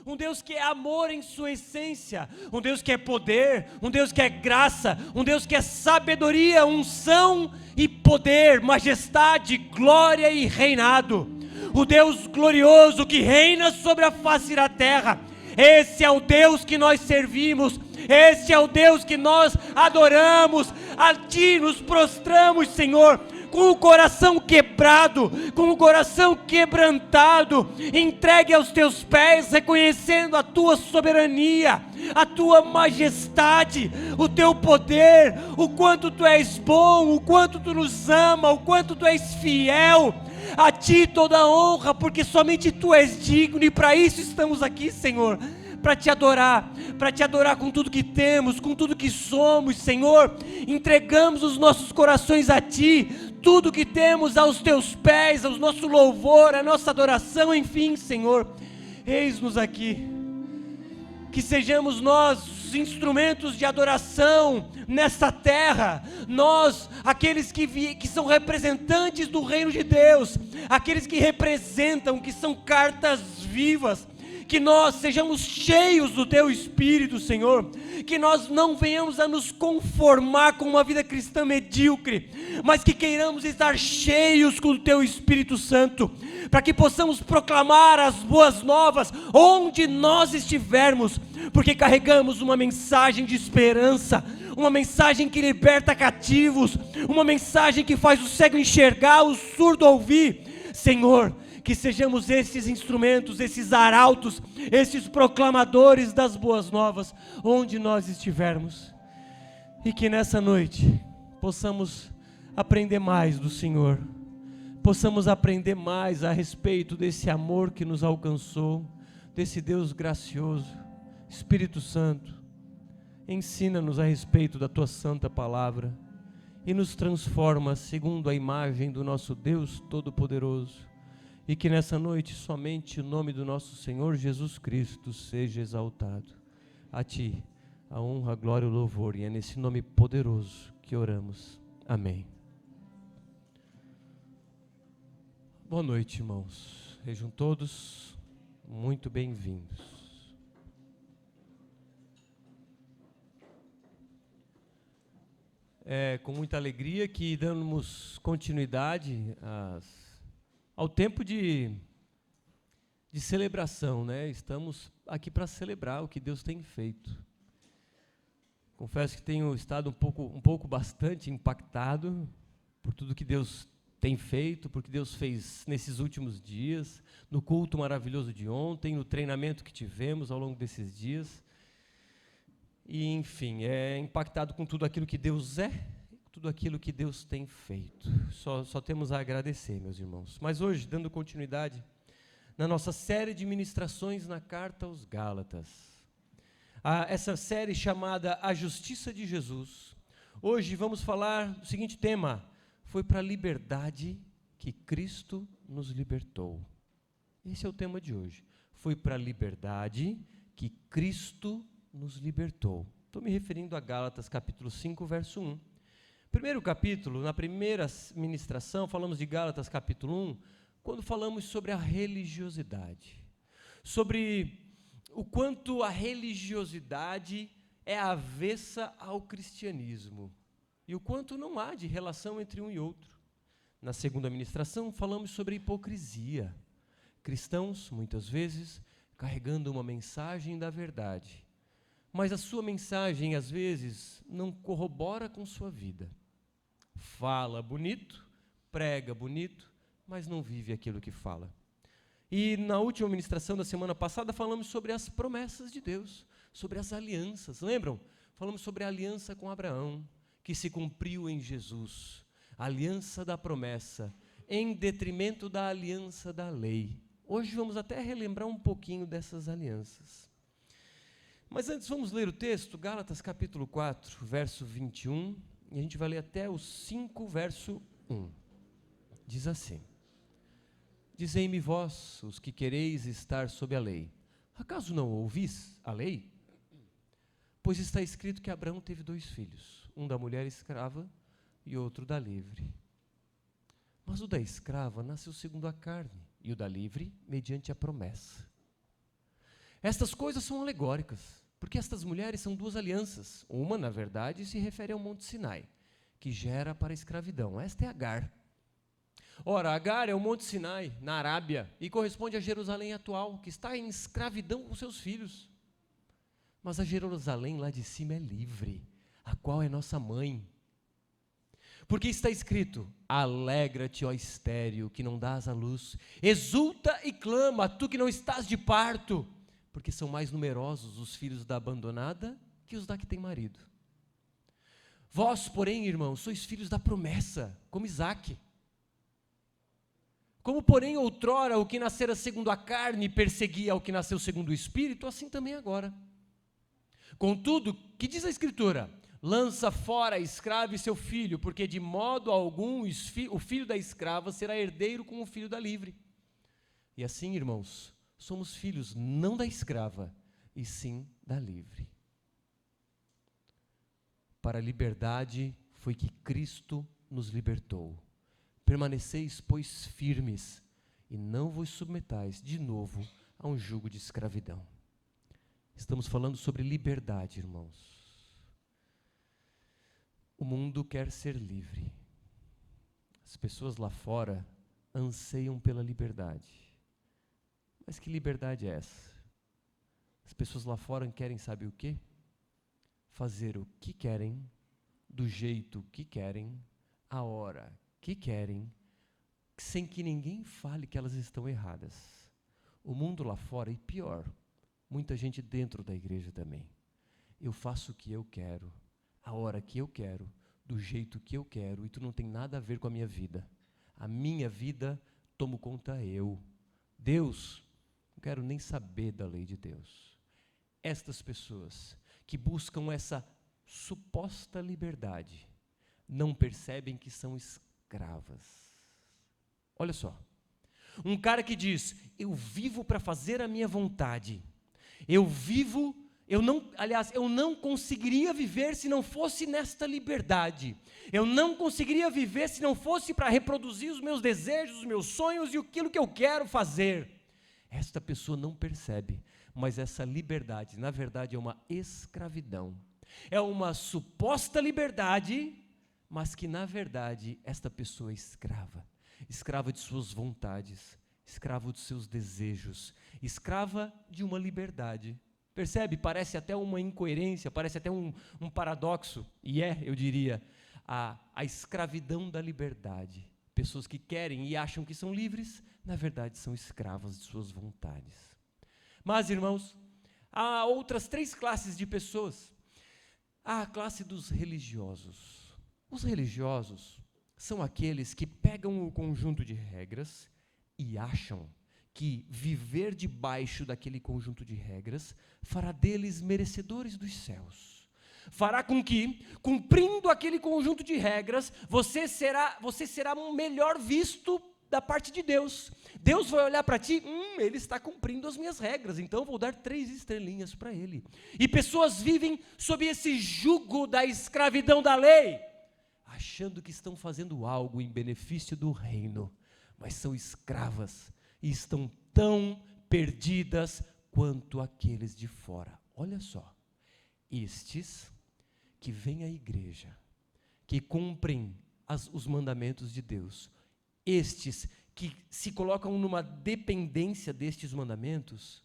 um Deus que é amor em sua essência, um Deus que é poder, um Deus que é graça, um Deus que é sabedoria, unção e poder, majestade, glória e reinado. O Deus glorioso que reina sobre a face da terra. Esse é o Deus que nós servimos, esse é o Deus que nós adoramos. A Ti nos prostramos, Senhor, com o coração quebrado, com o coração quebrantado, entregue aos Teus pés, reconhecendo a Tua soberania, a Tua majestade, o Teu poder, o quanto Tu és bom, o quanto Tu nos ama, o quanto Tu és fiel. A Ti toda a honra, porque somente Tu és digno, e para isso estamos aqui, Senhor, para Te adorar com tudo que temos, com tudo que somos, Senhor. Entregamos os nossos corações a Ti, tudo que temos aos Teus pés, ao nosso louvor, a nossa adoração, enfim, Senhor, eis-nos aqui. Que sejamos nós os instrumentos de adoração nesta terra, nós, aqueles que são representantes do reino de Deus, aqueles que representam, que são cartas vivas, que nós sejamos cheios do Teu Espírito, Senhor, que nós não venhamos a nos conformar com uma vida cristã medíocre, mas que queiramos estar cheios com o Teu Espírito Santo, para que possamos proclamar as boas novas onde nós estivermos, porque carregamos uma mensagem de esperança, uma mensagem que liberta cativos, uma mensagem que faz o cego enxergar, o surdo ouvir. Senhor, que sejamos esses instrumentos, esses arautos, esses proclamadores das boas novas, onde nós estivermos, e que nessa noite possamos aprender mais do Senhor, possamos aprender mais a respeito desse amor que nos alcançou, desse Deus gracioso. Espírito Santo, ensina-nos a respeito da Tua santa palavra, e nos transforma segundo a imagem do nosso Deus Todo-Poderoso. E que nessa noite somente o nome do nosso Senhor Jesus Cristo seja exaltado. A Ti, a honra, a glória e o louvor. E é nesse nome poderoso que oramos. Amém. Boa noite, irmãos. Sejam todos muito bem-vindos. É com muita alegria que damos continuidade ao tempo de celebração, né? Estamos aqui para celebrar o que Deus tem feito. Confesso que tenho estado um pouco bastante impactado por tudo que Deus tem feito, por que Deus fez nesses últimos dias, no culto maravilhoso de ontem, no treinamento que tivemos ao longo desses dias. E, enfim, é impactado com tudo aquilo que Deus é, tudo aquilo que Deus tem feito. Só temos a agradecer, meus irmãos. Mas hoje, dando continuidade na nossa série de ministrações na Carta aos Gálatas, essa série chamada A Justiça de Jesus, hoje vamos falar do seguinte tema: foi para a liberdade que Cristo nos libertou. Esse é o tema de hoje. Foi para a liberdade que Cristo nos libertou. Estou me referindo a Gálatas capítulo 5, verso 1. Primeiro capítulo, na primeira ministração, falamos de Gálatas capítulo 1, quando falamos sobre a religiosidade, sobre o quanto a religiosidade é avessa ao cristianismo, e o quanto não há de relação entre um e outro. Na segunda ministração, falamos sobre a hipocrisia. Cristãos, muitas vezes, carregando uma mensagem da verdade, mas a sua mensagem, às vezes, não corrobora com sua vida. Fala bonito, prega bonito, mas não vive aquilo que fala. E na última ministração da semana passada, falamos sobre as promessas de Deus, sobre as alianças. Lembram? Falamos sobre a aliança com Abraão, que se cumpriu em Jesus. A aliança da promessa, em detrimento da aliança da lei. Hoje vamos até relembrar um pouquinho dessas alianças. Mas antes vamos ler o texto, Gálatas capítulo 4, verso 21, e a gente vai ler até o 5, verso 1. Diz assim: Dizei-me vós, os que quereis estar sob a lei, acaso não ouvis a lei? Pois está escrito que Abraão teve 2 filhos, um da mulher escrava e outro da livre. Mas o da escrava nasceu segundo a carne, e o da livre mediante a promessa. Estas coisas são alegóricas, porque estas mulheres são duas alianças. Uma, na verdade, se refere ao Monte Sinai, que gera para a escravidão. Esta é Agar. Ora, Agar é o Monte Sinai, na Arábia, e corresponde a Jerusalém atual, que está em escravidão com seus filhos. Mas a Jerusalém lá de cima é livre, a qual é nossa mãe. Porque está escrito: alegra-te, ó estéril, que não dás à luz, exulta e clama, tu que não estás de parto, porque são mais numerosos os filhos da abandonada que os da que tem marido. Vós, porém, irmãos, sois filhos da promessa, como Isaque. Como, porém, outrora o que nascera segundo a carne perseguia ao que nasceu segundo o Espírito, assim também agora. Contudo, que diz a Escritura? Lança fora a escrava e seu filho, porque de modo algum o filho da escrava será herdeiro com o filho da livre. E assim, irmãos, somos filhos não da escrava, e sim da livre. Para a liberdade foi que Cristo nos libertou. Permaneceis, pois, firmes, e não vos submetais de novo a um jugo de escravidão. Estamos falando sobre liberdade, irmãos. O mundo quer ser livre. As pessoas lá fora anseiam pela liberdade. Mas que liberdade é essa? As pessoas lá fora querem, sabe o quê? Fazer o que querem, do jeito que querem, a hora que querem, sem que ninguém fale que elas estão erradas. O mundo lá fora, e pior, muita gente dentro da igreja também. Eu faço o que eu quero, a hora que eu quero, do jeito que eu quero, e tu não tem nada a ver com a minha vida. A minha vida tomo conta eu. Deus, não quero nem saber da lei de Deus. Estas pessoas que buscam essa suposta liberdade, não percebem que são escravas. Olha só, um cara que diz: eu vivo para fazer a minha vontade, eu não conseguiria viver se não fosse nesta liberdade, eu não conseguiria viver se não fosse para reproduzir os meus desejos, os meus sonhos e aquilo que eu quero fazer. Esta pessoa não percebe, mas essa liberdade, na verdade, é uma escravidão, é uma suposta liberdade, mas que, na verdade, esta pessoa é escrava, escrava de suas vontades, escrava dos seus desejos, escrava de uma liberdade. Percebe? Parece até uma incoerência, parece até um paradoxo, e eu diria, a escravidão da liberdade. Pessoas que querem e acham que são livres, na verdade são escravas de suas vontades. Mas, irmãos, há outras 3 classes de pessoas. Há a classe dos religiosos. Os religiosos são aqueles que pegam o conjunto de regras e acham que viver debaixo daquele conjunto de regras fará deles merecedores dos céus. Fará com que, cumprindo aquele conjunto de regras, você será melhor visto da parte de Deus. Deus vai olhar para ti, ele está cumprindo as minhas regras, então vou dar 3 estrelinhas para ele. E pessoas vivem sob esse jugo da escravidão da lei, achando que estão fazendo algo em benefício do reino, mas são escravas e estão tão perdidas quanto aqueles de fora. Olha só, estes que vêm à igreja, que cumprem os mandamentos de Deus, estes que se colocam numa dependência destes mandamentos,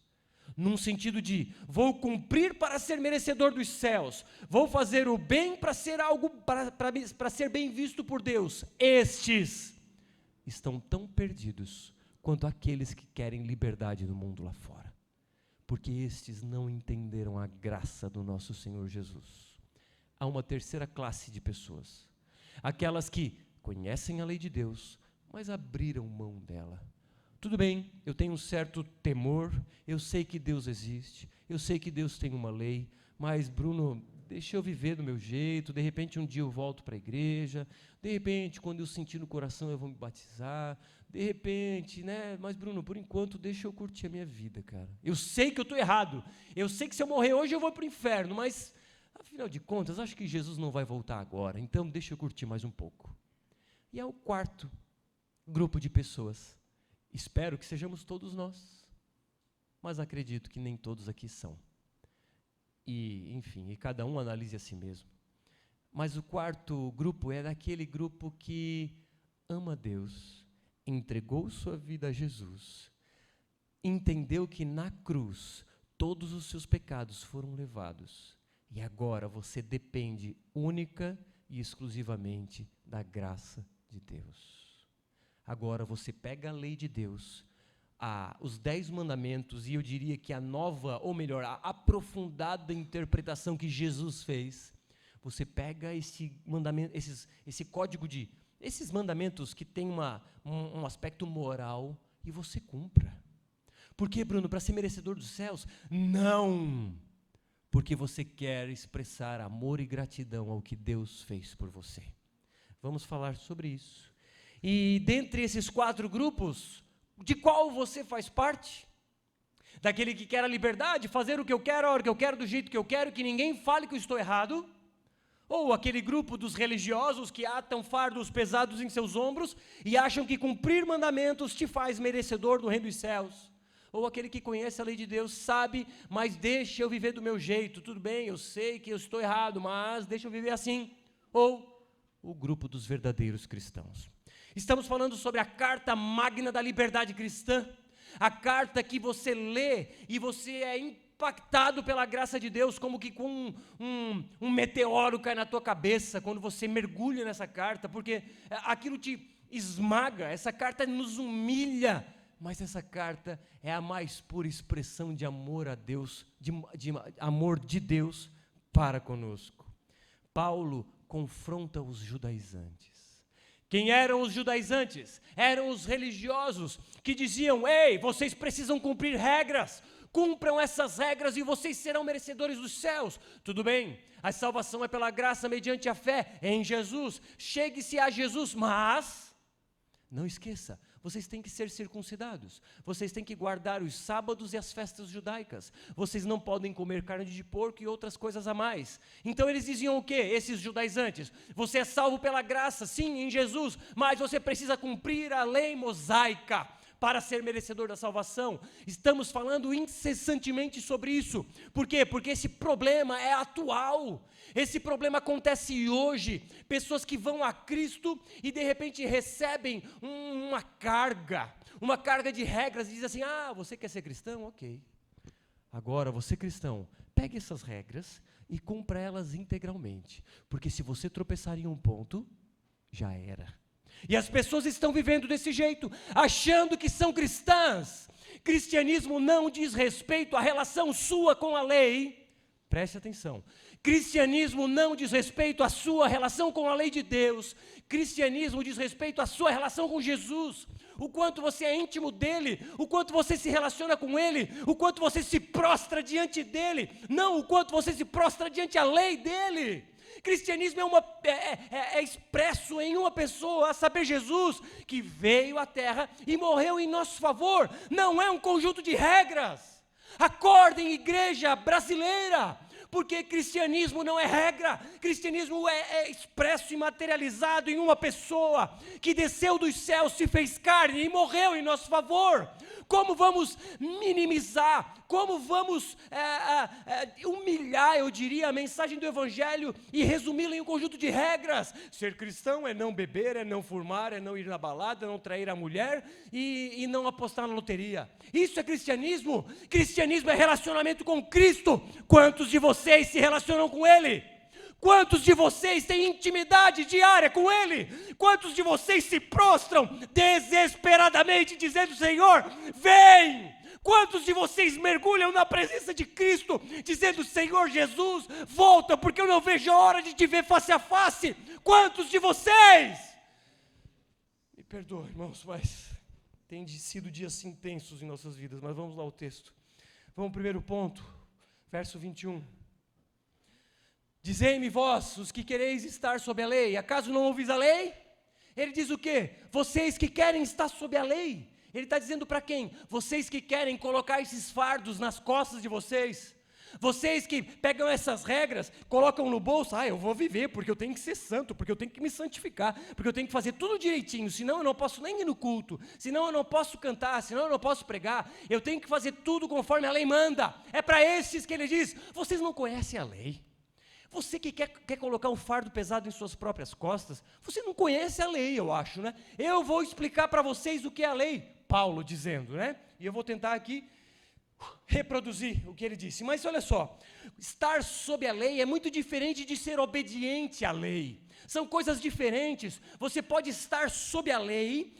num sentido de, vou cumprir para ser merecedor dos céus, vou fazer o bem para ser algo, para ser bem visto por Deus, estes estão tão perdidos quanto aqueles que querem liberdade no mundo lá fora, porque estes não entenderam a graça do nosso Senhor Jesus. Há uma terceira classe de pessoas, aquelas que conhecem a lei de Deus, mas abriram mão dela. Tudo bem, eu tenho um certo temor, eu sei que Deus existe, eu sei que Deus tem uma lei, mas Bruno, deixa eu viver do meu jeito, de repente um dia eu volto para a igreja, de repente quando eu sentir no coração eu vou me batizar, de repente, mas Bruno, por enquanto deixa eu curtir a minha vida, cara. Eu sei que eu estou errado, eu sei que se eu morrer hoje eu vou para o inferno, mas afinal de contas, acho que Jesus não vai voltar agora, então deixa eu curtir mais um pouco. E é o quarto grupo de pessoas, espero que sejamos todos nós, mas acredito que nem todos aqui são. E, enfim, e cada um analise a si mesmo. Mas o quarto grupo é daquele grupo que ama Deus, entregou sua vida a Jesus, entendeu que na cruz todos os seus pecados foram levados, e agora você depende única e exclusivamente da graça de Deus. Agora você pega a lei de Deus, os 10 mandamentos, e eu diria que a nova, ou melhor, a aprofundada interpretação que Jesus fez. Você pega esse mandamento, esse código esses mandamentos que tem um aspecto moral, e você cumpra. Por quê, Bruno? Para ser merecedor dos céus? Não! Porque você quer expressar amor e gratidão ao que Deus fez por você. Vamos falar sobre isso. E dentre esses 4 grupos, de qual você faz parte? Daquele que quer a liberdade, fazer o que eu quero, a hora que eu quero, do jeito que eu quero, que ninguém fale que eu estou errado? Ou aquele grupo dos religiosos que atam fardos pesados em seus ombros e acham que cumprir mandamentos te faz merecedor do reino dos céus? Ou aquele que conhece a lei de Deus, sabe, mas deixa eu viver do meu jeito, tudo bem, eu sei que eu estou errado, mas deixa eu viver assim. Ou o grupo dos verdadeiros cristãos. Estamos falando sobre a carta magna da liberdade cristã, a carta que você lê e você é impactado pela graça de Deus, como que com um meteoro cai na tua cabeça, quando você mergulha nessa carta, porque aquilo te esmaga, essa carta nos humilha, mas essa carta é a mais pura expressão de amor a Deus, de amor de Deus para conosco. Paulo confronta os judaizantes. Quem eram os judaizantes? Eram os religiosos que diziam: ei, vocês precisam cumprir regras, cumpram essas regras e vocês serão merecedores dos céus. Tudo bem, a salvação é pela graça mediante a fé em Jesus, chegue-se a Jesus, mas não esqueça, vocês têm que ser circuncidados, vocês têm que guardar os sábados e as festas judaicas, vocês não podem comer carne de porco e outras coisas a mais. Então eles diziam o quê? Esses judaizantes: você é salvo pela graça, sim, em Jesus, mas você precisa cumprir a lei mosaica para ser merecedor da salvação. Estamos falando incessantemente sobre isso. Por quê? Porque esse problema é atual. Esse problema acontece hoje. Pessoas que vão a Cristo e de repente recebem uma carga de regras e dizem assim: ah, você quer ser cristão? Ok. Agora, você cristão, pegue essas regras e cumpra elas integralmente. Porque se você tropeçar em um ponto, já era. E as pessoas estão vivendo desse jeito, achando que são cristãs. Cristianismo não diz respeito à relação sua com a lei. Preste atenção. Cristianismo não diz respeito à sua relação com a lei de Deus. Cristianismo diz respeito à sua relação com Jesus. O quanto você é íntimo dele, o quanto você se relaciona com ele, o quanto você se prostra diante dele, não o quanto você se prostra diante a lei dele. Cristianismo é expresso em uma pessoa, a saber, Jesus, que veio à terra e morreu em nosso favor. Não é um conjunto de regras. Acordem, igreja brasileira, porque cristianismo não é regra. Cristianismo é expresso e materializado em uma pessoa que desceu dos céus, se fez carne e morreu em nosso favor. Como vamos minimizar, como vamos humilhar, eu diria, a mensagem do Evangelho e resumi-la em um conjunto de regras? Ser cristão é não beber, é não fumar, é não ir na balada, é não trair a mulher e não apostar na loteria. Isso é cristianismo? Cristianismo é relacionamento com Cristo. Quantos de vocês se relacionam com Ele? Quantos de vocês têm intimidade diária com Ele? Quantos de vocês se prostram desesperadamente dizendo: Senhor, vem! Quantos de vocês mergulham na presença de Cristo dizendo: Senhor Jesus, volta, porque eu não vejo a hora de te ver face a face? Quantos de vocês? Me perdoe, irmãos, mas tem sido dias intensos em nossas vidas, mas vamos lá ao texto. Vamos ao primeiro ponto, verso 21. Dizei-me vós, os que quereis estar sob a lei, acaso não ouvis a lei? Ele diz o quê? Vocês que querem estar sob a lei. Ele está dizendo para quem? Vocês que querem colocar esses fardos nas costas de vocês. Vocês que pegam essas regras, colocam no bolso, eu vou viver porque eu tenho que ser santo, porque eu tenho que me santificar, porque eu tenho que fazer tudo direitinho, senão eu não posso nem ir no culto, senão eu não posso cantar, senão eu não posso pregar, eu tenho que fazer tudo conforme a lei manda. É para esses que ele diz, vocês não conhecem a lei. Você que quer colocar um fardo pesado em suas próprias costas, você não conhece a lei, eu acho, né? Eu vou explicar para vocês o que é a lei, Paulo dizendo, né? E eu vou tentar aqui reproduzir o que ele disse. Mas olha só, estar sob a lei é muito diferente de ser obediente à lei. São coisas diferentes. Você pode estar sob a lei,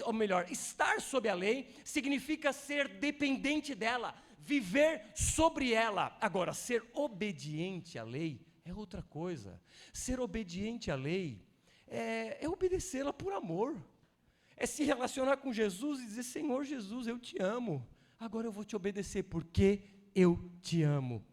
ou melhor, estar sob a lei significa ser dependente dela, viver sobre ela. Agora, ser obediente à lei é outra coisa. Ser obediente à lei é obedecê-la por amor. É se relacionar com Jesus e dizer, Senhor Jesus, eu te amo. Agora eu vou te obedecer porque eu te amo.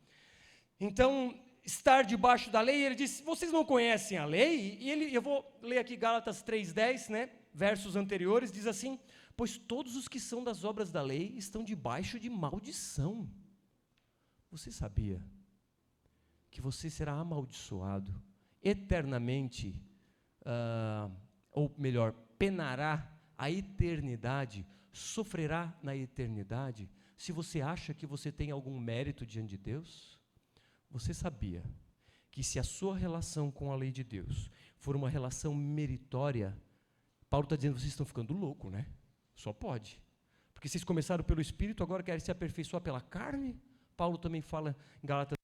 Então, estar debaixo da lei, ele diz, vocês não conhecem a lei? E eu vou ler aqui Gálatas 3:10, né, versos anteriores, diz assim, pois todos os que são das obras da lei estão debaixo de maldição. Você sabia que você será amaldiçoado eternamente, ou melhor, penará a eternidade, sofrerá na eternidade, se você acha que você tem algum mérito diante de Deus? Você sabia que se a sua relação com a lei de Deus for uma relação meritória, Paulo está dizendo, vocês estão ficando loucos, né? Só pode. Porque vocês começaram pelo Espírito, agora querem se aperfeiçoar pela carne? Paulo também fala em Gálatas 3.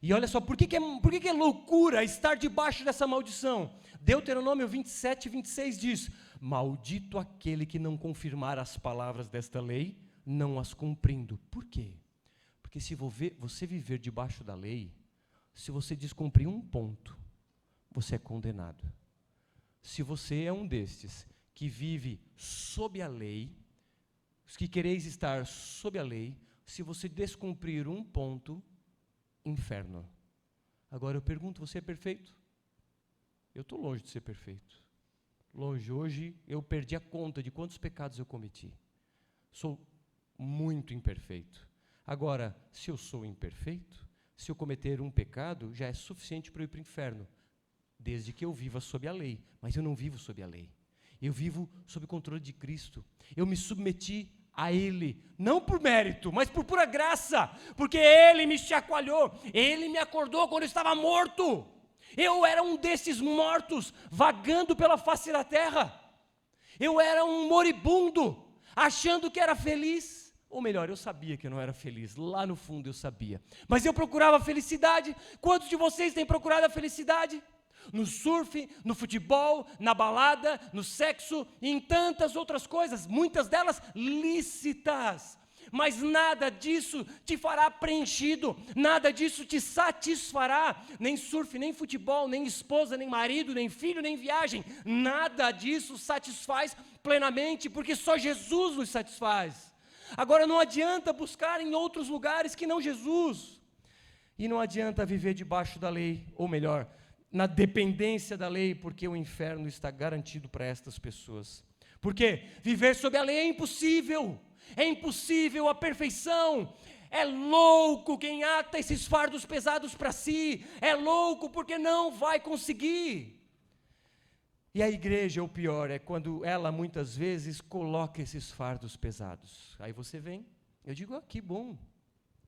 E olha só, por que é loucura estar debaixo dessa maldição? Deuteronômio 27:26 diz, maldito aquele que não confirmar as palavras desta lei, não as cumprindo. Por quê? Porque se você viver debaixo da lei, se você descumprir um ponto, você é condenado. Se você é um destes que vive sob a lei, os que quereis estar sob a lei, se você descumprir um ponto, inferno. Agora eu pergunto, você é perfeito? Eu estou longe de ser perfeito. Longe. Hoje eu perdi a conta de quantos pecados eu cometi. Sou muito imperfeito. Agora, se eu sou imperfeito, se eu cometer um pecado, já é suficiente para eu ir para o inferno, desde que eu viva sob a lei. Mas eu não vivo sob a lei. Eu vivo sob o controle de Cristo. Eu me submeti a Ele, não por mérito, mas por pura graça, porque Ele me chacoalhou, Ele me acordou quando eu estava morto. Eu era um desses mortos, vagando pela face da terra. Eu era um moribundo, achando que era feliz. Ou melhor, eu sabia que eu não era feliz, lá no fundo eu sabia. Mas eu procurava felicidade. Quantos de vocês têm procurado a felicidade? No surf, no futebol, na balada, no sexo e em tantas outras coisas, muitas delas lícitas. Mas nada disso te fará preenchido, nada disso te satisfará, nem surf, nem futebol, nem esposa, nem marido, nem filho, nem viagem, nada disso satisfaz plenamente, porque só Jesus nos satisfaz. Agora não adianta buscar em outros lugares que não Jesus, e não adianta viver debaixo da lei, ou melhor, na dependência da lei, porque o inferno está garantido para estas pessoas. Porque viver sob a lei é impossível a perfeição. É louco quem ata esses fardos pesados para si, é louco porque não vai conseguir. E a igreja, o pior, é quando ela muitas vezes coloca esses fardos pesados. Aí você vem, eu digo, que bom,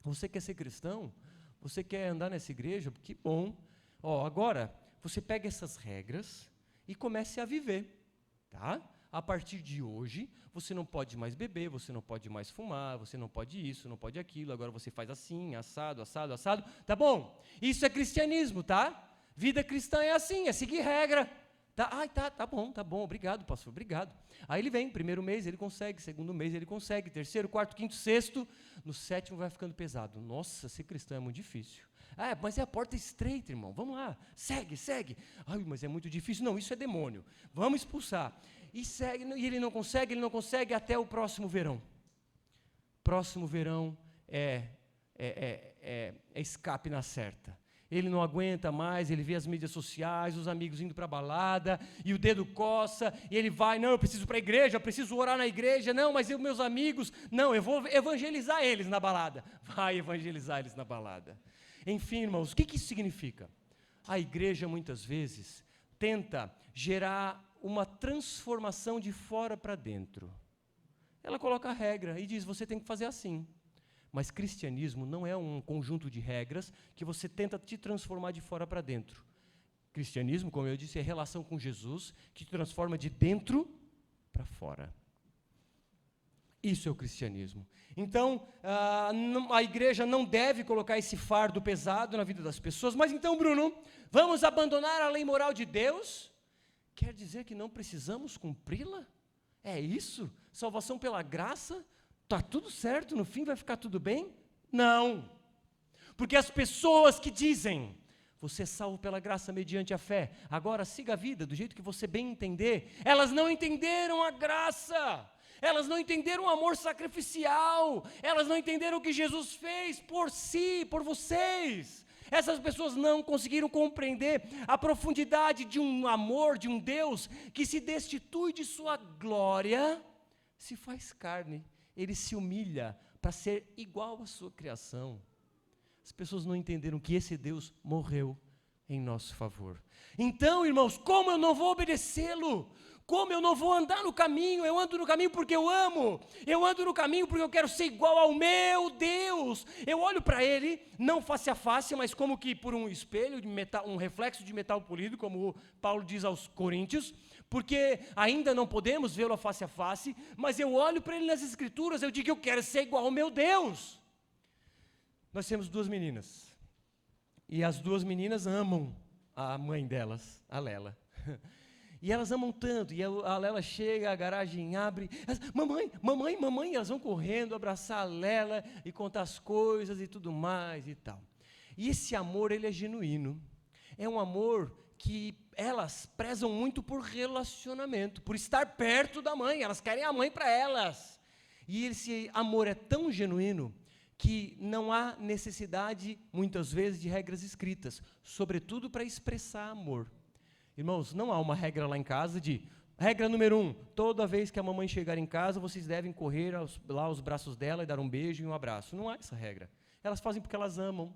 você quer ser cristão? Você quer andar nessa igreja? Que bom. Agora, você pega essas regras e comece a viver, tá? A partir de hoje, você não pode mais beber, você não pode mais fumar, você não pode isso, não pode aquilo, agora você faz assim, assado, tá bom? Isso é cristianismo, tá? Vida cristã é assim, é seguir regra. Tá bom, obrigado, pastor, obrigado. Aí ele vem, primeiro mês ele consegue, segundo mês ele consegue, terceiro, quarto, quinto, sexto, no sétimo vai ficando pesado. Nossa, ser cristão é muito difícil. Mas é a porta estreita, irmão, vamos lá, segue. Mas é muito difícil. Não, isso é demônio, vamos expulsar. E segue, e ele não consegue até o próximo verão. Próximo verão é escape na certa. Ele não aguenta mais, ele vê as mídias sociais, os amigos indo para a balada, e o dedo coça, e ele vai, não, eu preciso ir para a igreja, eu preciso orar na igreja, não, mas meus amigos, não, eu vou evangelizar eles na balada. Vai evangelizar eles na balada. Enfim, irmãos, o que isso significa? A igreja, muitas vezes, tenta gerar uma transformação de fora para dentro. Ela coloca a regra e diz, você tem que fazer assim. Mas cristianismo não é um conjunto de regras que você tenta te transformar de fora para dentro. Cristianismo, como eu disse, é relação com Jesus que te transforma de dentro para fora. Isso é o cristianismo. Então, a igreja não deve colocar esse fardo pesado na vida das pessoas. Mas então, Bruno, vamos abandonar a lei moral de Deus? Quer dizer que não precisamos cumpri-la? É isso? Salvação pela graça? Está tudo certo, no fim vai ficar tudo bem? Não. Porque as pessoas que dizem, você é salvo pela graça mediante a fé, agora siga a vida do jeito que você bem entender, elas não entenderam a graça, elas não entenderam o amor sacrificial, elas não entenderam o que Jesus fez por si, por vocês. Essas pessoas não conseguiram compreender a profundidade de um amor, de um Deus que se destitui de sua glória, se faz carne. Ele se humilha para ser igual à sua criação. As pessoas não entenderam que esse Deus morreu em nosso favor. Então, irmãos, como eu não vou obedecê-lo? Como eu não vou andar no caminho? Eu ando no caminho porque eu amo. Eu ando no caminho porque eu quero ser igual ao meu Deus. Eu olho para Ele, não face a face, mas como que por um espelho de metal, um reflexo de metal polido, como Paulo diz aos Coríntios, porque ainda não podemos vê-lo face a face, mas eu olho para Ele nas Escrituras, eu digo, eu quero ser igual ao meu Deus. Nós temos 2 meninas, e as 2 meninas amam a mãe delas, a Lela. E elas amam tanto, e a Lela chega, a garagem abre, mamãe, mamãe, mamãe, e elas vão correndo, abraçar a Lela, e contar as coisas e tudo mais e tal. E esse amor, ele é genuíno, é um amor que elas prezam muito por relacionamento, por estar perto da mãe, elas querem a mãe para elas. E esse amor é tão genuíno que não há necessidade, muitas vezes, de regras escritas, sobretudo para expressar amor. Irmãos, não há uma regra lá em casa de, regra número 1, toda vez que a mamãe chegar em casa, vocês devem correr lá aos braços dela e dar um beijo e um abraço. Não há essa regra. Elas fazem porque elas amam.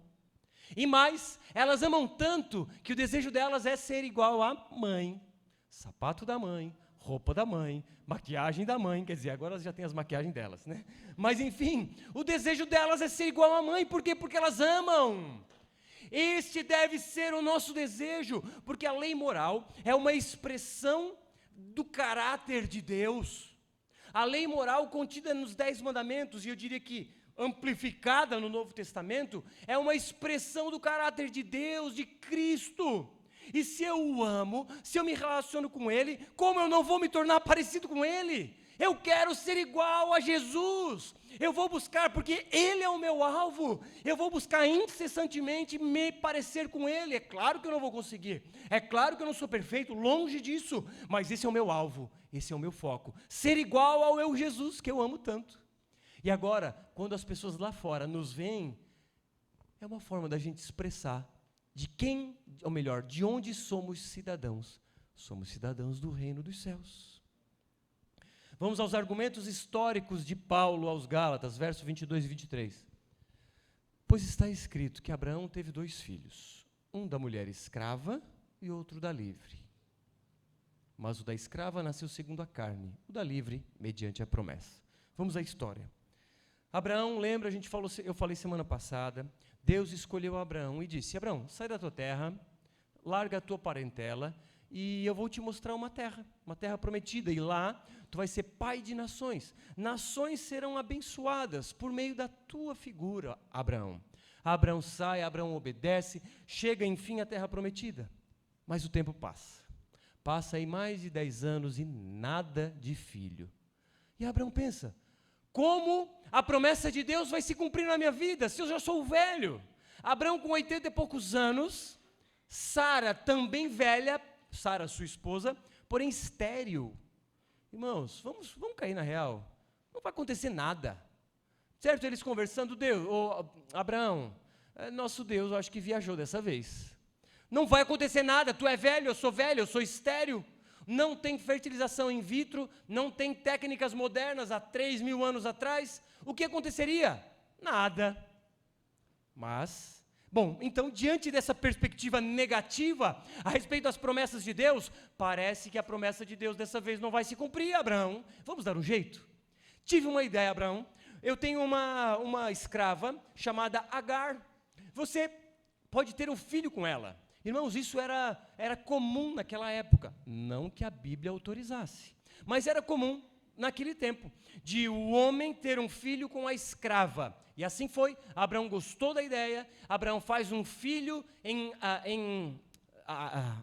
E mais, elas amam tanto que o desejo delas é ser igual à mãe. Sapato da mãe, roupa da mãe, maquiagem da mãe, quer dizer, agora elas já têm as maquiagens delas, né? Mas enfim, o desejo delas é ser igual à mãe, por quê? Porque elas amam. Este deve ser o nosso desejo, porque a lei moral é uma expressão do caráter de Deus. A lei moral contida nos 10 mandamentos, e eu diria que amplificada no Novo Testamento, é uma expressão do caráter de Deus, de Cristo. E se eu o amo, se eu me relaciono com Ele, como eu não vou me tornar parecido com Ele? Eu quero ser igual a Jesus. Eu vou buscar, porque Ele é o meu alvo. Eu vou buscar incessantemente me parecer com Ele. É claro que eu não vou conseguir. É claro que eu não sou perfeito, longe disso. Mas esse é o meu alvo, esse é o meu foco. Ser igual ao eu Jesus, que eu amo tanto. E agora, quando as pessoas lá fora nos veem, é uma forma da gente expressar de quem, ou melhor, de onde somos cidadãos. Somos cidadãos do reino dos céus. Vamos aos argumentos históricos de Paulo aos Gálatas, versos 22 e 23. Pois está escrito que Abraão teve 2 filhos, um da mulher escrava e outro da livre. Mas o da escrava nasceu segundo a carne, o da livre mediante a promessa. Vamos à história. Abraão, lembra, eu falei semana passada, Deus escolheu Abraão e disse, Abraão, sai da tua terra, larga a tua parentela, e eu vou te mostrar uma terra prometida, e lá tu vais ser pai de nações. Nações serão abençoadas por meio da tua figura, Abraão. Abraão sai, Abraão obedece, chega enfim à terra prometida. Mas o tempo passa. Passa aí mais de 10 anos e nada de filho. E Abraão pensa, como a promessa de Deus vai se cumprir na minha vida, se eu já sou velho? Abraão com 80 e poucos anos, Sara também velha, Sara, sua esposa, porém estéril. Irmãos, vamos cair na real. Não vai acontecer nada. Certo? Eles conversando, Deus, Abraão, nosso Deus, eu acho que viajou dessa vez. Não vai acontecer nada, tu é velho, eu sou estéril. Não tem fertilização in vitro, não tem técnicas modernas há 3.000 anos atrás. O que aconteceria? Nada. Mas, bom, então diante dessa perspectiva negativa a respeito das promessas de Deus, parece que a promessa de Deus dessa vez não vai se cumprir, Abraão. Vamos dar um jeito? Tive uma ideia, Abraão. Eu tenho uma escrava chamada Agar. Você pode ter um filho com ela. Irmãos, isso era comum naquela época. Não que a Bíblia autorizasse, mas era comum naquele tempo, de o homem ter um filho com a escrava. E assim foi. Abraão gostou da ideia. Abraão faz um filho em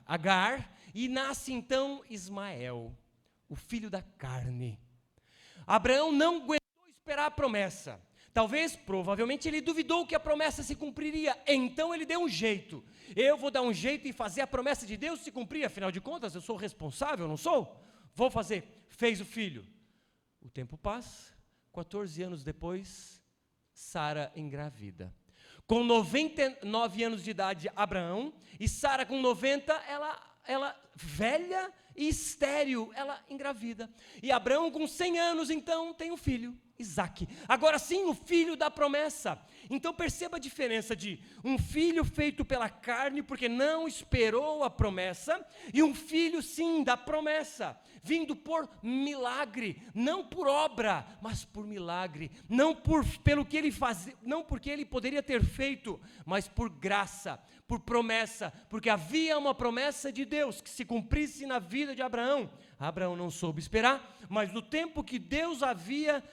Agar, e nasce então Ismael, o filho da carne. Abraão não aguentou esperar a promessa. Provavelmente ele duvidou que a promessa se cumpriria, então ele deu um jeito. Eu vou dar um jeito em fazer a promessa de Deus se cumprir, afinal de contas eu sou responsável, não sou? Vou fazer. Fez o filho. O tempo passa, 14 anos depois, Sara engravida. Com 99 anos de idade, Abraão, e Sara com 90, ela velha e estéril, ela engravida. E Abraão com 100 anos, então, tem um filho, Isaque. Agora sim, o filho da promessa. Então perceba a diferença de um filho feito pela carne, porque não esperou a promessa, e um filho sim da promessa, vindo por milagre, não por obra, mas por milagre, não pelo que ele fazia, não porque ele poderia ter feito, mas por graça, por promessa, porque havia uma promessa de Deus que se cumprisse na vida de Abraão. Abraão não soube esperar, mas no tempo que Deus havia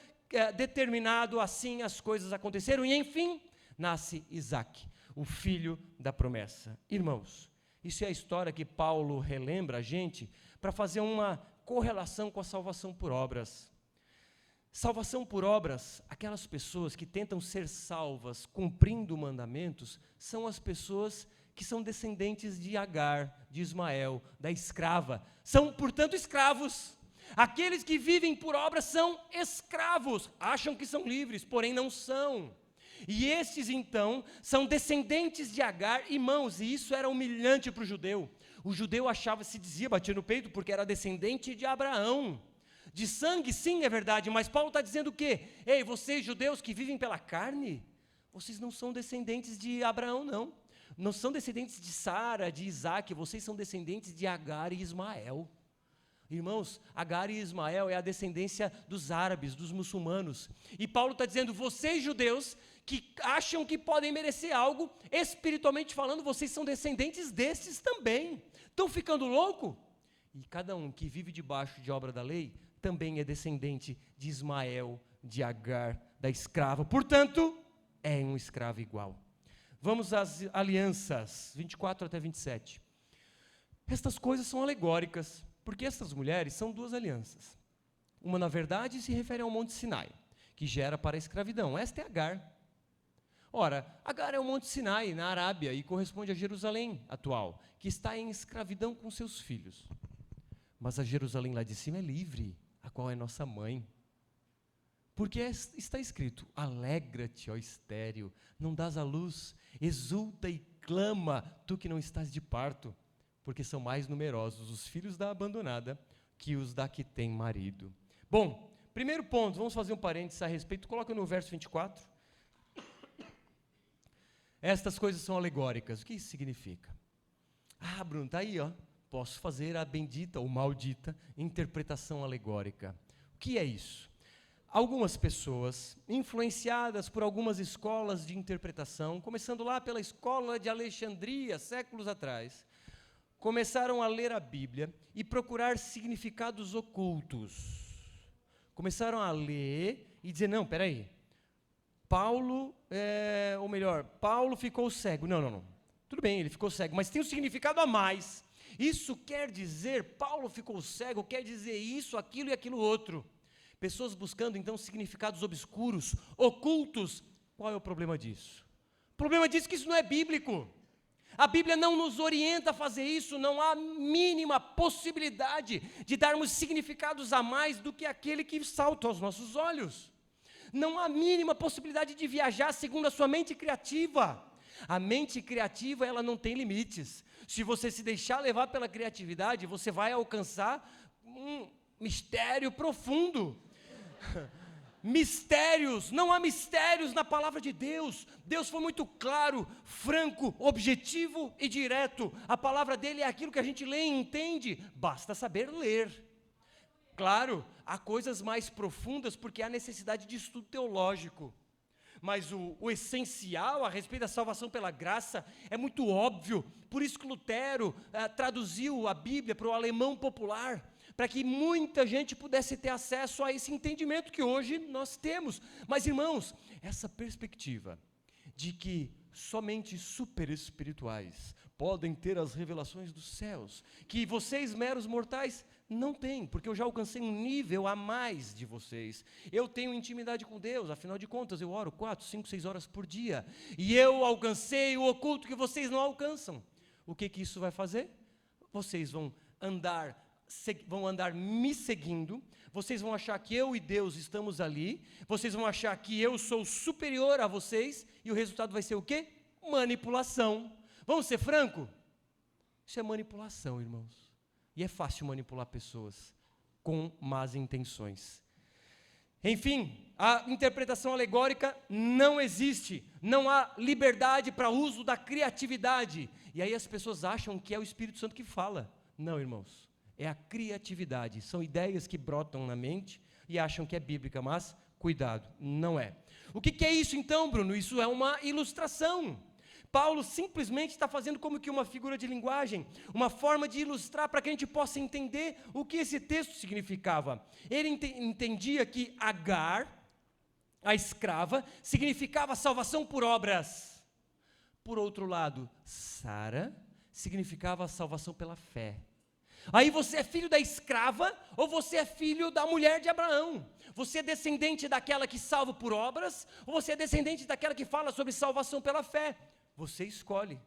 determinado, assim as coisas aconteceram, e enfim, nasce Isaque, o filho da promessa. Irmãos, isso é a história que Paulo relembra a gente, para fazer uma correlação com a salvação por obras. Salvação por obras, aquelas pessoas que tentam ser salvas cumprindo mandamentos, são as pessoas que são descendentes de Agar, de Ismael, da escrava, são portanto escravos. Aqueles que vivem por obras são escravos, acham que são livres, porém não são. E estes então são descendentes de Agar, irmãos, e isso era humilhante para o judeu. O judeu batia no peito, porque era descendente de Abraão. De sangue, sim, é verdade, mas Paulo está dizendo o quê? Ei, vocês judeus que vivem pela carne, vocês não são descendentes de Abraão, não. Não são descendentes de Sara, de Isaque, vocês são descendentes de Agar e Ismael. Irmãos, Agar e Ismael é a descendência dos árabes, dos muçulmanos. E Paulo está dizendo, vocês judeus que acham que podem merecer algo, espiritualmente falando, vocês são descendentes desses também. Estão ficando louco? E cada um que vive debaixo de obra da lei, também é descendente de Ismael, de Agar, da escrava. Portanto, é um escravo igual. Vamos às alianças, 24 até 27. Estas coisas são alegóricas, porque estas mulheres são duas alianças. Uma, na verdade, se refere ao Monte Sinai, que gera para a escravidão. Esta é Agar. Ora, Agar é o Monte Sinai, na Arábia, e corresponde a Jerusalém atual, que está em escravidão com seus filhos. Mas a Jerusalém lá de cima é livre, a qual é nossa mãe. Porque está escrito, alegra-te, ó estéril, não dás à luz, exulta e clama, tu que não estás de parto, porque são mais numerosos os filhos da abandonada que os da que tem marido. Bom, primeiro ponto, vamos fazer um parênteses a respeito, coloca no verso 24. Estas coisas são alegóricas, o que isso significa? Ah, Bruno, está aí, ó. Posso fazer a bendita ou maldita interpretação alegórica. O que é isso? Algumas pessoas, influenciadas por algumas escolas de interpretação, começando lá pela escola de Alexandria, séculos atrás, começaram a ler a Bíblia e procurar significados ocultos. Começaram a ler e dizer, não, peraí, Paulo ficou cego. Não. Tudo bem, ele ficou cego, mas tem um significado a mais. Isso quer dizer, Paulo ficou cego, quer dizer isso, aquilo e aquilo outro. Pessoas buscando, então, significados obscuros, ocultos. Qual é o problema disso? O problema disso é que isso não é bíblico. A Bíblia não nos orienta a fazer isso, não há mínima possibilidade de darmos significados a mais do que aquele que salta aos nossos olhos. Não há mínima possibilidade de viajar segundo a sua mente criativa. A mente criativa, ela não tem limites. Se você se deixar levar pela criatividade, você vai alcançar um mistério profundo. Mistérios, não há mistérios na palavra de Deus. Deus foi muito claro, franco, objetivo e direto. A palavra dele é aquilo que a gente lê e entende, basta saber ler. Claro, há coisas mais profundas porque há necessidade de estudo teológico. Mas o essencial a respeito da salvação pela graça é muito óbvio. Por isso que Lutero traduziu a Bíblia para o alemão popular, para que muita gente pudesse ter acesso a esse entendimento que hoje nós temos. Mas, irmãos, essa perspectiva de que somente super espirituais podem ter as revelações dos céus, que vocês meros mortais não têm, porque eu já alcancei um nível a mais de vocês. Eu tenho intimidade com Deus, afinal de contas eu oro 4, 5, 6 horas por dia, e eu alcancei o oculto que vocês não alcançam. O que isso vai fazer? Vocês vão andar me seguindo, vocês vão achar que eu e Deus estamos ali, vocês vão achar que eu sou superior a vocês, e o resultado vai ser o quê? Manipulação. Vamos ser franco? Isso é manipulação, irmãos. E é fácil manipular pessoas com más intenções. Enfim, a interpretação alegórica não existe, não há liberdade para uso da criatividade. E aí as pessoas acham que é o Espírito Santo que fala. Não, irmãos. É a criatividade, são ideias que brotam na mente e acham que é bíblica, mas cuidado, não é. O que é isso então, Bruno? Isso é uma ilustração. Paulo simplesmente está fazendo como que uma figura de linguagem, uma forma de ilustrar para que a gente possa entender o que esse texto significava. Ele entendia que Agar, a escrava, significava salvação por obras. Por outro lado, Sara significava salvação pela fé. Aí você é filho da escrava ou você é filho da mulher de Abraão? Você é descendente daquela que salva por obras ou você é descendente daquela que fala sobre salvação pela fé? Você escolhe.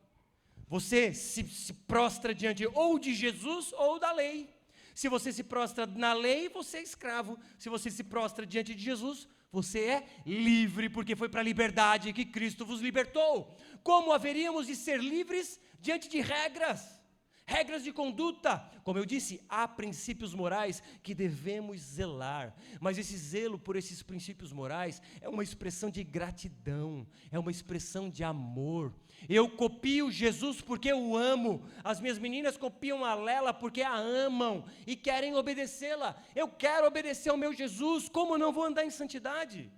Você se prostra diante ou de Jesus ou da lei. Se você se prostra na lei, você é escravo. Se você se prostra diante de Jesus, você é livre, porque foi para a liberdade que Cristo vos libertou. Como haveríamos de ser livres diante de regras? Regras de conduta, como eu disse, há princípios morais que devemos zelar, mas esse zelo por esses princípios morais é uma expressão de gratidão, é uma expressão de amor. Eu copio Jesus porque eu amo, as minhas meninas copiam a Lela porque a amam e querem obedecê-la. Eu quero obedecer ao meu Jesus, como não vou andar em santidade?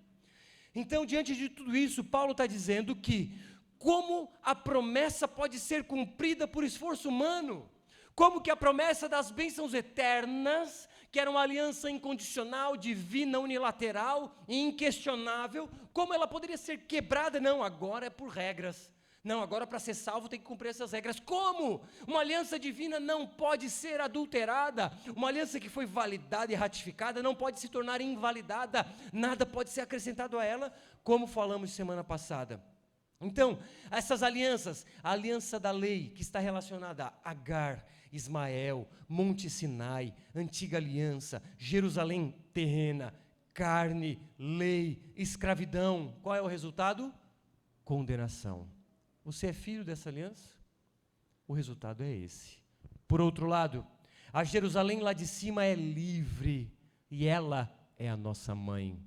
Então, diante de tudo isso, Paulo está dizendo que como a promessa pode ser cumprida por esforço humano? Como que a promessa das bênçãos eternas, que era uma aliança incondicional, divina, unilateral e inquestionável, como ela poderia ser quebrada? Não, agora é por regras. Não, agora para ser salvo tem que cumprir essas regras. Como? Uma aliança divina não pode ser adulterada. Uma aliança que foi validada e ratificada não pode se tornar invalidada. Nada pode ser acrescentado a ela, como falamos semana passada. Então, essas alianças, a aliança da lei, que está relacionada a Agar, Ismael, Monte Sinai, Antiga Aliança, Jerusalém terrena, carne, lei, escravidão. Qual é o resultado? Condenação. Você é filho dessa aliança? O resultado é esse. Por outro lado, a Jerusalém lá de cima é livre e ela é a nossa mãe.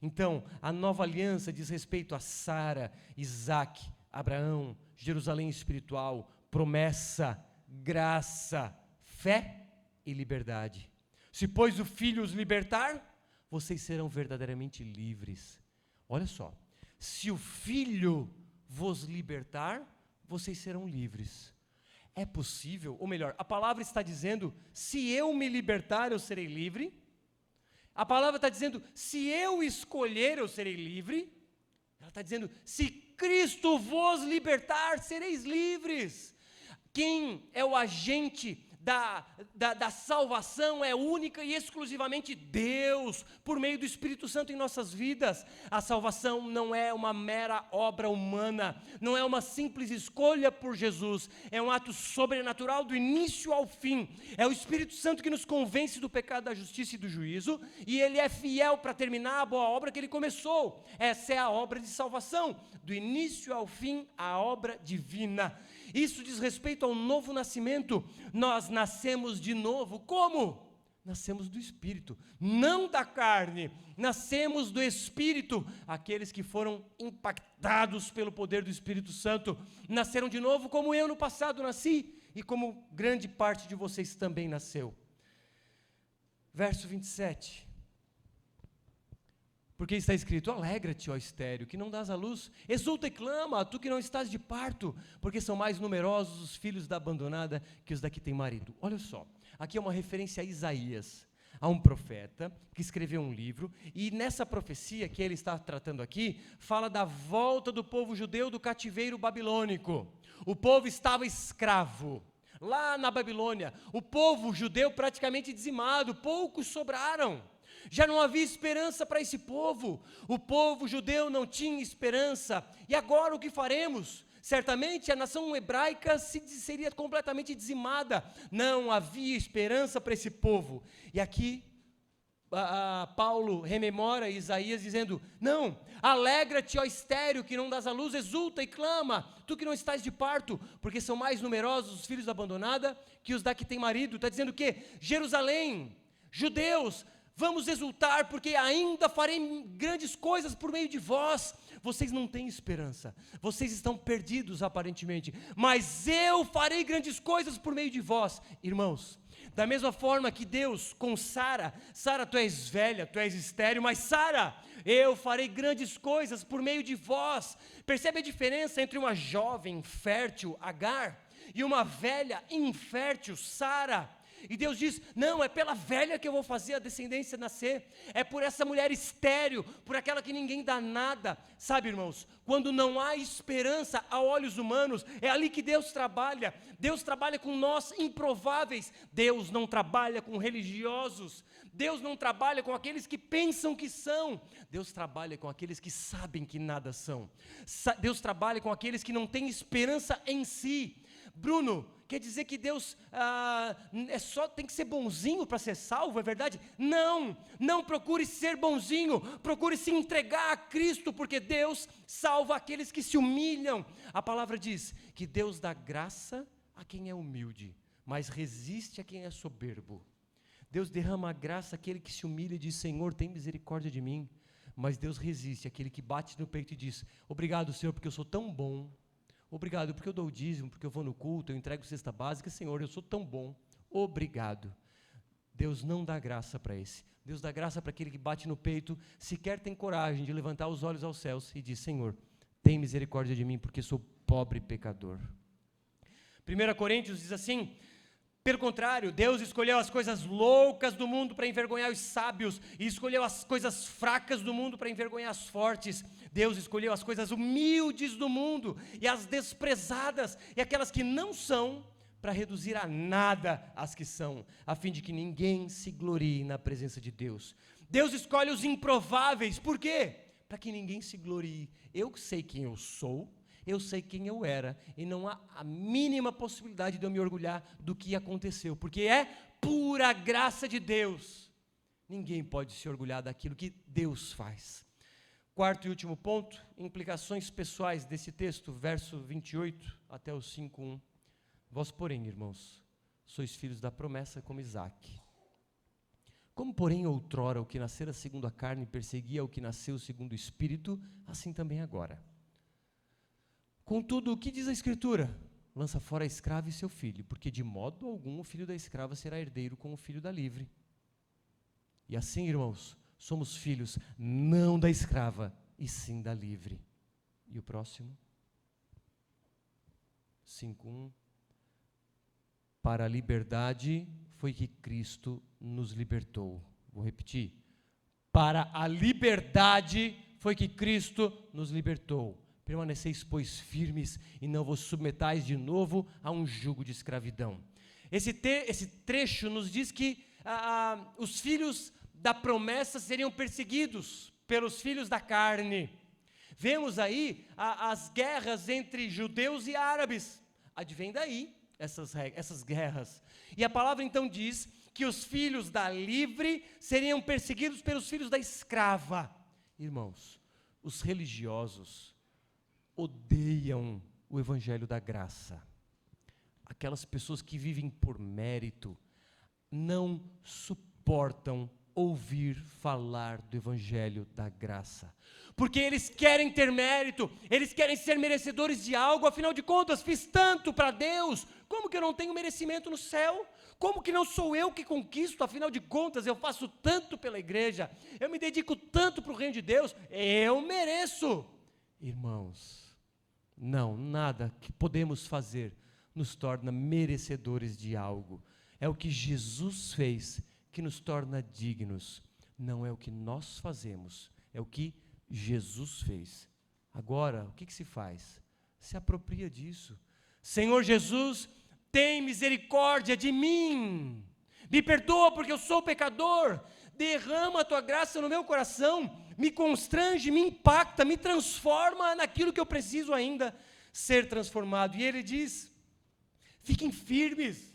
Então, a nova aliança diz respeito a Sara, Isaac, Abraão, Jerusalém espiritual, promessa, graça, fé e liberdade. Se, pois, o Filho os libertar, vocês serão verdadeiramente livres. Olha só, se o Filho vos libertar, vocês serão livres. É possível, ou melhor, a palavra está dizendo, se eu me libertar, eu serei livre. A palavra está dizendo, se eu escolher, eu serei livre. Ela está dizendo, se Cristo vos libertar, sereis livres. Quem é o agente da salvação é única e exclusivamente Deus, por meio do Espírito Santo em nossas vidas. A salvação não é uma mera obra humana, não é uma simples escolha por Jesus, é um ato sobrenatural do início ao fim. É o Espírito Santo que nos convence do pecado, da justiça e do juízo, e Ele é fiel para terminar a boa obra que Ele começou. Essa é a obra de salvação, do início ao fim, a obra divina. Isso diz respeito ao novo nascimento. Nós nascemos de novo. Como? Nascemos do Espírito, não da carne. Nascemos do Espírito. Aqueles que foram impactados pelo poder do Espírito Santo nasceram de novo, como eu no passado nasci e como grande parte de vocês também nasceu. Verso 27. Porque está escrito: alegra-te, ó estéril, que não dás à luz, exulta e clama, tu que não estás de parto, porque são mais numerosos os filhos da abandonada que os da que tem marido. Olha só, aqui é uma referência a Isaías, a um profeta que escreveu um livro, e nessa profecia que ele está tratando aqui, fala da volta do povo judeu do cativeiro babilônico. O povo estava escravo lá na Babilônia, o povo judeu praticamente dizimado, poucos sobraram. Já não havia esperança para esse povo, o povo judeu não tinha esperança, e agora o que faremos? Certamente a nação hebraica seria completamente dizimada, não havia esperança para esse povo. E aqui Paulo rememora Isaías dizendo: não, alegra-te, ó estéril, que não dás à luz, exulta e clama, tu que não estás de parto, porque são mais numerosos os filhos da abandonada que os da que tem marido. Está dizendo o quê? Jerusalém, judeus, vamos exultar, porque ainda farei grandes coisas por meio de vós. Vocês não têm esperança, vocês estão perdidos aparentemente, mas eu farei grandes coisas por meio de vós. Irmãos, da mesma forma que Deus com Sara, tu és velha, tu és estéril, mas Sara, eu farei grandes coisas por meio de vós. Percebe a diferença entre uma jovem fértil, Agar, e uma velha infértil, Sara? E Deus diz: não, é pela velha que eu vou fazer a descendência nascer, é por essa mulher estéril, por aquela que ninguém dá nada. Sabe, irmãos, quando não há esperança a olhos humanos, é ali que Deus trabalha com nós improváveis. Deus não trabalha com religiosos, Deus não trabalha com aqueles que pensam que são, Deus trabalha com aqueles que sabem que nada são. Deus trabalha com aqueles que não têm esperança em si. Bruno, quer dizer que Deus tem que ser bonzinho para ser salvo, é verdade? Não procure ser bonzinho, procure se entregar a Cristo, porque Deus salva aqueles que se humilham. A palavra diz que Deus dá graça a quem é humilde, mas resiste a quem é soberbo. Deus derrama a graça àquele que se humilha e diz: Senhor, tem misericórdia de mim. Mas Deus resiste àquele que bate no peito e diz: obrigado, Senhor, porque eu sou tão bom. Obrigado, porque eu dou o dízimo, porque eu vou no culto, eu entrego cesta básica. Senhor, eu sou tão bom. Obrigado. Deus não dá graça para esse. Deus dá graça para aquele que bate no peito, sequer tem coragem de levantar os olhos aos céus e diz: Senhor, tem misericórdia de mim, porque sou pobre pecador. 1 Coríntios diz assim: pelo contrário, Deus escolheu as coisas loucas do mundo para envergonhar os sábios, e escolheu as coisas fracas do mundo para envergonhar as fortes. Deus escolheu as coisas humildes do mundo, e as desprezadas, e aquelas que não são, para reduzir a nada as que são, a fim de que ninguém se glorie na presença de Deus. Deus escolhe os improváveis, por quê? Para que ninguém se glorie. Eu sei quem eu sou, eu sei quem eu era, e não há a mínima possibilidade de eu me orgulhar do que aconteceu, porque é pura graça de Deus. Ninguém pode se orgulhar daquilo que Deus faz. Quarto e último ponto, implicações pessoais desse texto, verso 28 até o 5:1. Vós, porém, irmãos, sois filhos da promessa como Isaque. Como, porém, outrora o que nascera segundo a carne perseguia o que nasceu segundo o Espírito, assim também agora. Contudo, o que diz a Escritura? Lança fora a escrava e seu filho, porque de modo algum o filho da escrava será herdeiro com o filho da livre. E assim, irmãos, somos filhos não da escrava, e sim da livre. E o próximo? 5:1. Para a liberdade foi que Cristo nos libertou. Vou repetir. Para a liberdade foi que Cristo nos libertou. Permaneceis, pois, firmes, e não vos submetais de novo a um jugo de escravidão. Esse trecho nos diz que os filhos da promessa seriam perseguidos pelos filhos da carne. Vemos aí as guerras entre judeus e árabes. Advém daí essas guerras. E a palavra então diz que os filhos da livre seriam perseguidos pelos filhos da escrava. Irmãos, os religiosos odeiam o evangelho da graça. Aquelas pessoas que vivem por mérito não suportam ouvir falar do evangelho da graça, porque eles querem ter mérito, eles querem ser merecedores de algo. Afinal de contas, fiz tanto para Deus, como que eu não tenho merecimento no céu? Como que não sou eu que conquisto? Afinal de contas, eu faço tanto pela igreja, eu me dedico tanto para o reino de Deus, eu mereço. Irmãos, não, nada que podemos fazer nos torna merecedores de algo. É o que Jesus fez que nos torna dignos. Não é o que nós fazemos, é o que Jesus fez. Agora, o que se faz? Se apropria disso. Senhor Jesus, tem misericórdia de mim. Me perdoa porque eu sou pecador. Derrama a tua graça no meu coração. Me constrange, me impacta, me transforma naquilo que eu preciso ainda ser transformado. E ele diz: fiquem firmes.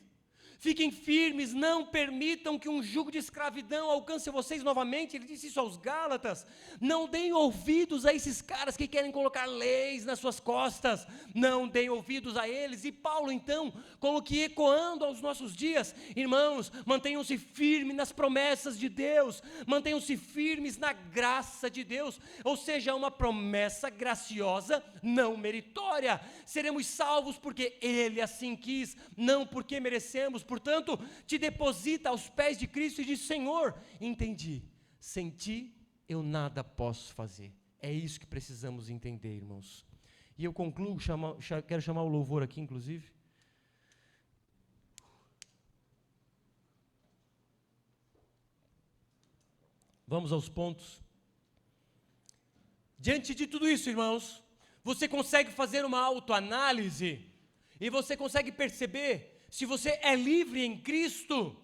Fiquem firmes, não permitam que um jugo de escravidão alcance vocês novamente. Ele disse isso aos Gálatas. Não deem ouvidos a esses caras que querem colocar leis nas suas costas. Não deem ouvidos a eles. E Paulo então, como que ecoando aos nossos dias: irmãos, mantenham-se firmes nas promessas de Deus. Mantenham-se firmes na graça de Deus. Ou seja, uma promessa graciosa, não meritória. Seremos salvos porque Ele assim quis, não porque merecemos. Portanto, te deposita aos pés de Cristo e diz: Senhor, entendi, sem ti eu nada posso fazer. É isso que precisamos entender, irmãos. E eu concluo, quero chamar o louvor aqui, inclusive. Vamos aos pontos. Diante de tudo isso, irmãos, você consegue fazer uma autoanálise e você consegue perceber se você é livre em Cristo,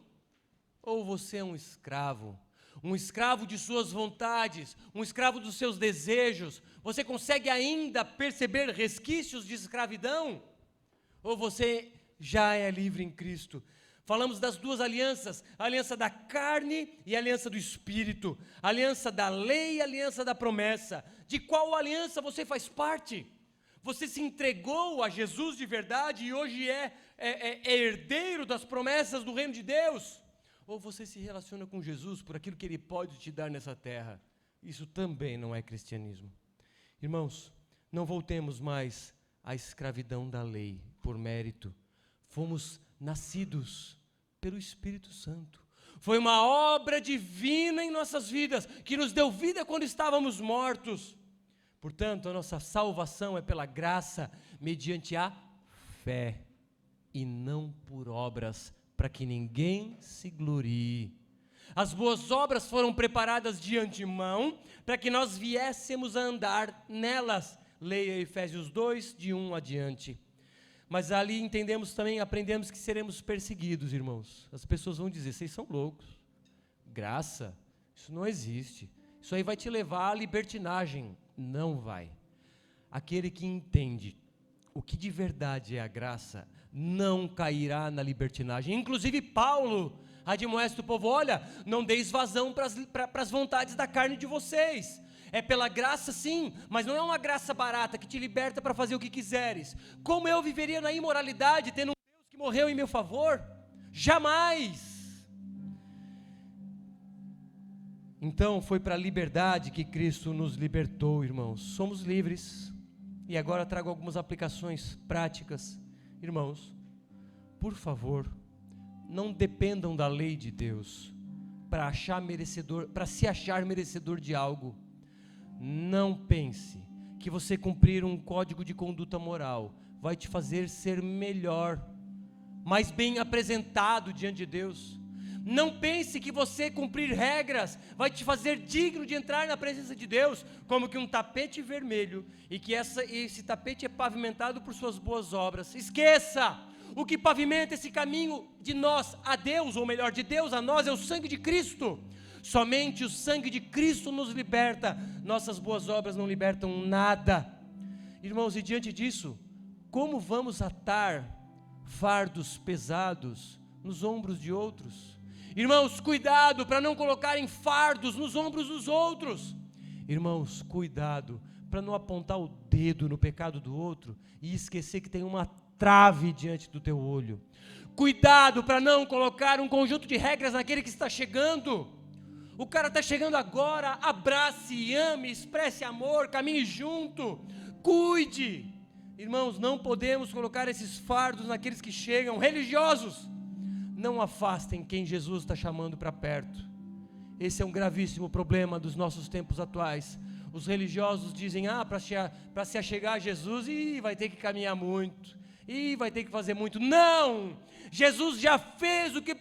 ou você é um escravo de suas vontades, um escravo dos seus desejos. Você consegue ainda perceber resquícios de escravidão? Ou você já é livre em Cristo? Falamos das duas alianças, a aliança da carne e a aliança do Espírito, a aliança da lei e a aliança da promessa. De qual aliança você faz parte? Você se entregou a Jesus de verdade e hoje é herdeiro das promessas do reino de Deus? Ou você se relaciona com Jesus por aquilo que Ele pode te dar nessa terra? Isso também não é cristianismo. Irmãos, não voltemos mais à escravidão da lei por mérito. Fomos nascidos pelo Espírito Santo. Foi uma obra divina em nossas vidas, que nos deu vida quando estávamos mortos. Portanto, a nossa salvação é pela graça, mediante a fé, e não por obras, para que ninguém se glorie. As boas obras foram preparadas de antemão, para que nós viéssemos a andar nelas. Leia Efésios 2, de 1 adiante. Mas ali entendemos também, aprendemos que seremos perseguidos, irmãos. As pessoas vão dizer: vocês são loucos. Graça, isso não existe. Isso aí vai te levar à libertinagem. Não vai. Aquele que entende o que de verdade é a graça, não cairá na libertinagem. Inclusive Paulo admoesta o povo: olha, não deis vazão para as vontades da carne de vocês. É pela graça sim, mas não é uma graça barata que te liberta para fazer o que quiseres. Como eu viveria na imoralidade, tendo um Deus que morreu em meu favor? Jamais! Então foi para a liberdade que Cristo nos libertou, irmãos. Somos livres. E agora trago algumas aplicações práticas. Irmãos, por favor, não dependam da lei de Deus para se achar merecedor de algo. Não pense que você cumprir um código de conduta moral vai te fazer ser melhor, mais bem apresentado diante de Deus. Não pense que você cumprir regras vai te fazer digno de entrar na presença de Deus, como que um tapete vermelho, e que esse tapete é pavimentado por suas boas obras. Esqueça! O que pavimenta esse caminho de nós a Deus, ou melhor, de Deus a nós, é o sangue de Cristo. Somente o sangue de Cristo nos liberta. Nossas boas obras não libertam nada. Irmãos, e diante disso, como vamos atar fardos pesados nos ombros de outros? Irmãos, cuidado para não colocarem fardos nos ombros dos outros. Irmãos, cuidado para não apontar o dedo no pecado do outro e esquecer que tem uma trave diante do teu olho. Cuidado para não colocar um conjunto de regras naquele que está chegando. O cara está chegando agora, abrace, ame, expresse amor, caminhe junto, cuide. Irmãos, não podemos colocar esses fardos naqueles que chegam. Religiosos, não afastem quem Jesus está chamando para perto. Esse é um gravíssimo problema dos nossos tempos atuais. Os religiosos dizem, para se achegar a Jesus, vai ter que caminhar muito, vai ter que fazer muito. Não! Jesus já fez o que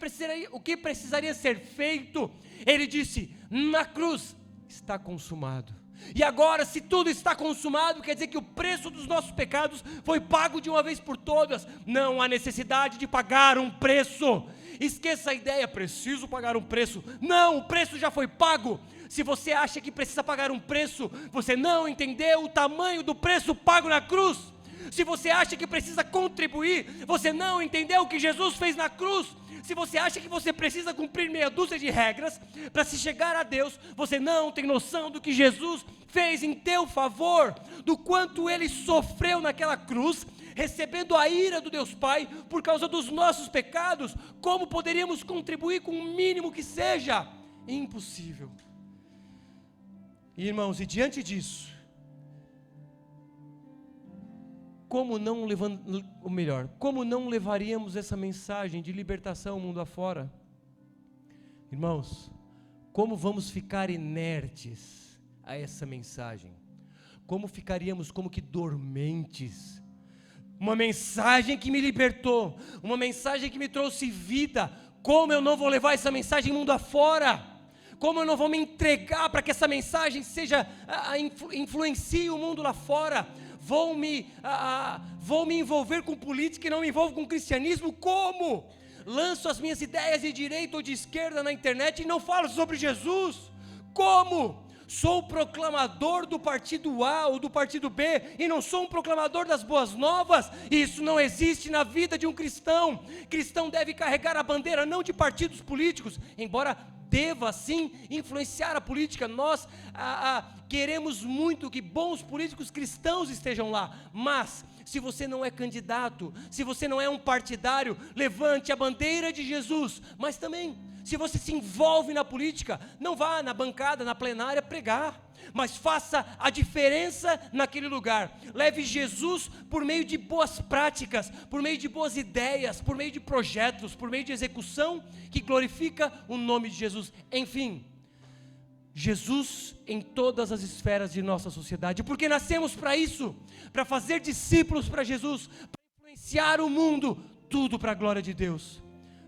precisaria ser feito. Ele disse, na cruz, está consumado. E agora, se tudo está consumado, quer dizer que o preço dos nossos pecados foi pago de uma vez por todas. Não há necessidade de pagar um preço. Esqueça a ideia, preciso pagar um preço. Não, o preço já foi pago. Se você acha que precisa pagar um preço, você não entendeu o tamanho do preço pago na cruz. Se você acha que precisa contribuir, você não entendeu o que Jesus fez na cruz. Se você acha que você precisa cumprir meia dúzia de regras para se chegar a Deus, você não tem noção do que Jesus fez em teu favor, do quanto Ele sofreu naquela cruz, recebendo a ira do Deus Pai por causa dos nossos pecados. Como poderíamos contribuir com o mínimo que seja? Impossível. Irmãos, e diante disso, como não levaríamos essa mensagem de libertação mundo afora? Irmãos, como vamos ficar inertes a essa mensagem? Como ficaríamos como que dormentes? Uma mensagem que me libertou, uma mensagem que me trouxe vida. Como eu não vou levar essa mensagem mundo afora? Como eu não vou me entregar para que essa mensagem influencie o mundo lá fora? Vou me envolver com política e não me envolvo com cristianismo? Como? Lanço as minhas ideias de direita ou de esquerda na internet e não falo sobre Jesus? Como? Sou o proclamador do partido A ou do partido B e não sou um proclamador das boas novas? Isso não existe na vida de um cristão. Cristão deve carregar a bandeira não de partidos políticos, embora deva sim influenciar a política. Nós queremos muito que bons políticos cristãos estejam lá, mas se você não é candidato, se você não é um partidário, levante a bandeira de Jesus. Mas também, se você se envolve na política, não vá na bancada, na plenária pregar, mas faça a diferença naquele lugar. Leve Jesus por meio de boas práticas, por meio de boas ideias, por meio de projetos, por meio de execução que glorifica o nome de Jesus. Enfim, Jesus em todas as esferas de nossa sociedade, porque nascemos para isso, para fazer discípulos para Jesus, para influenciar o mundo, tudo para a glória de Deus.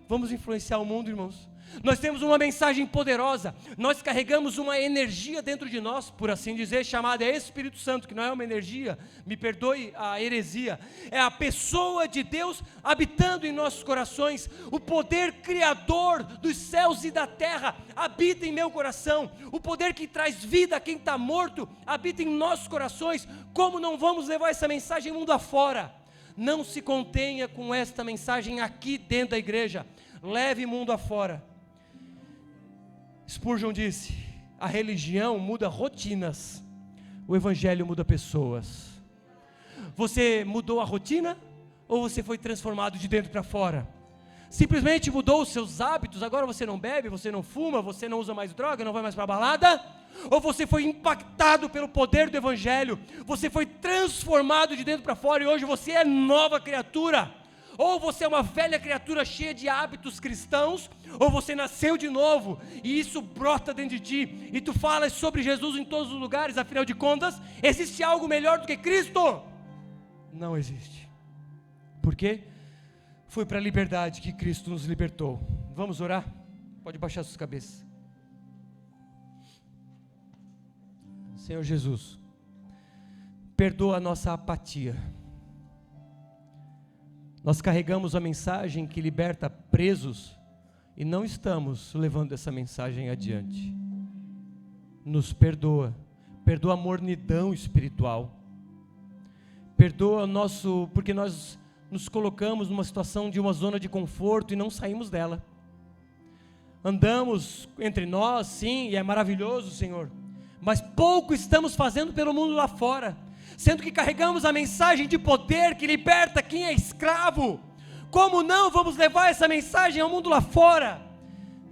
Vamos influenciar o mundo, irmãos? Nós temos uma mensagem poderosa, nós carregamos uma energia dentro de nós, por assim dizer, chamada Espírito Santo, que não é uma energia, me perdoe a heresia, é a pessoa de Deus habitando em nossos corações. O poder criador dos céus e da terra habita em meu coração, o poder que traz vida a quem está morto habita em nossos corações. Como não vamos levar essa mensagem mundo afora? Não se contenha com esta mensagem aqui dentro da igreja, leve mundo afora. Spurgeon disse, a religião muda rotinas, o evangelho muda pessoas. Você mudou a rotina ou você foi transformado de dentro para fora? Simplesmente mudou os seus hábitos, agora você não bebe, você não fuma, você não usa mais droga, não vai mais para a balada? Ou você foi impactado pelo poder do evangelho, você foi transformado de dentro para fora e hoje você é nova criatura? Ou você é uma velha criatura cheia de hábitos cristãos, ou você nasceu de novo, e isso brota dentro de ti, e tu falas sobre Jesus em todos os lugares. Afinal de contas, existe algo melhor do que Cristo? Não existe. Por quê? Foi para a liberdade que Cristo nos libertou. Vamos orar? Pode baixar suas cabeças. Senhor Jesus, perdoa a nossa apatia. Nós carregamos a mensagem que liberta presos e não estamos levando essa mensagem adiante. Nos perdoa, perdoa a mornidão espiritual, perdoa porque nós nos colocamos numa situação de uma zona de conforto e não saímos dela. Andamos entre nós, sim, e é maravilhoso, Senhor, mas pouco estamos fazendo pelo mundo lá fora, sendo que carregamos a mensagem de poder que liberta quem é escravo. Como não vamos levar essa mensagem ao mundo lá fora?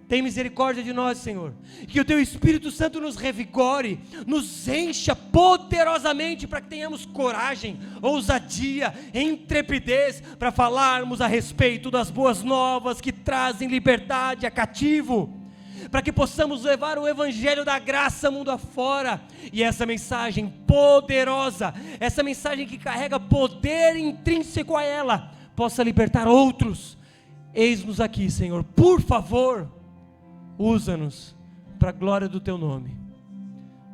Tem misericórdia de nós, Senhor, que o Teu Espírito Santo nos revigore, nos encha poderosamente para que tenhamos coragem, ousadia, intrepidez para falarmos a respeito das boas novas que trazem liberdade a cativo, para que possamos levar o Evangelho da graça mundo afora, e essa mensagem poderosa, essa mensagem que carrega poder intrínseco a ela, possa libertar outros. Eis-nos aqui, Senhor, por favor, usa-nos para a glória do Teu nome.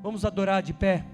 Vamos adorar de pé.